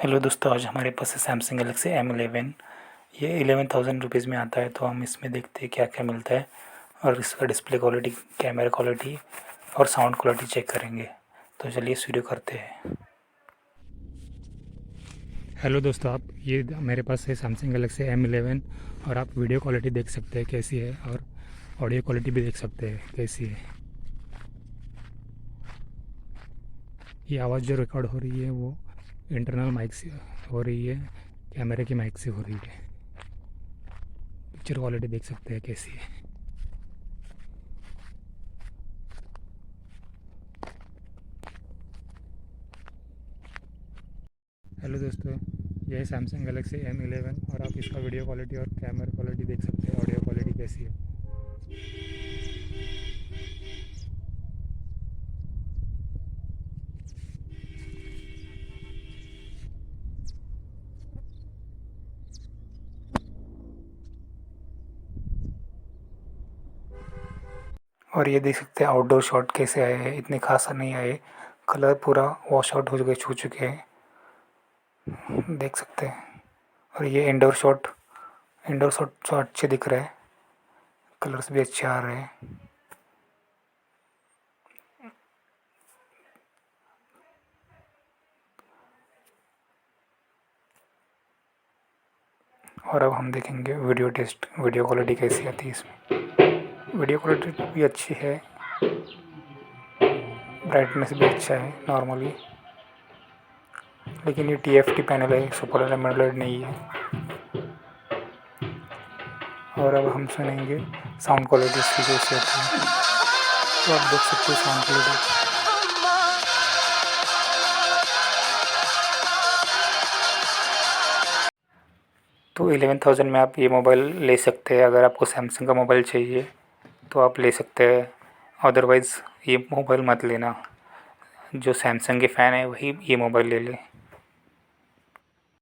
Hello दोस्तों, आज हमारे पास है सैमसंग गैलेक्सी M11। ये 11,000 रुपीज़ में आता है। तो हम इसमें देखते हैं क्या क्या मिलता है और इसका डिस्प्ले क्वालिटी, कैमरा क्वालिटी और साउंड क्वालिटी चेक करेंगे। तो चलिए शुरू करते हैं। हेलो दोस्तों, आप ये मेरे पास है सैमसंग गैलेक्सी M11 और आप वीडियो क्वालिटी देख सकते हैं कैसी है और ऑडियो क्वालिटी भी देख सकते हैं कैसी है। ये आवाज़ जो रिकॉर्ड हो रही है वो इंटरनल माइक से हो रही है, कैमरे की माइक से हो रही है। पिक्चर क्वालिटी देख सकते हैं कैसी है। हेलो दोस्तों, यह है सैमसंग गैलेक्सी M11 और आप इसका वीडियो क्वालिटी और कैमरा क्वालिटी देख सकते हैं, ऑडियो क्वालिटी कैसी है। और ये देख सकते हैं आउटडोर शॉट कैसे आए हैं, इतने खास नहीं आए। कलर पूरा वॉश आउट हो गए, छू चुके हैं, देख सकते हैं। और ये इंडोर शॉट तो अच्छे दिख रहे हैं, कलर्स भी अच्छे आ रहे हैं। और अब हम देखेंगे वीडियो क्वालिटी कैसी आती है इसमें। वीडियो क्वालिटी भी अच्छी है, ब्राइटनेस भी अच्छा है नॉर्मली। लेकिन ये TFT पैनल है, सुपर एमोलेड नहीं है। और अब हम सुनेंगे साउंड क्वालिटी इसकी कैसी आती है। तो आप देख सकते हैं साउंड क्वालिटी। तो 11,000 में आप ये मोबाइल ले सकते हैं। अगर आपको सैमसंग का मोबाइल चाहिए तो आप ले सकते हैं, अदरवाइज़ ये मोबाइल मत लेना। जो सैमसंग के फ़ैन है वही ये मोबाइल ले लें।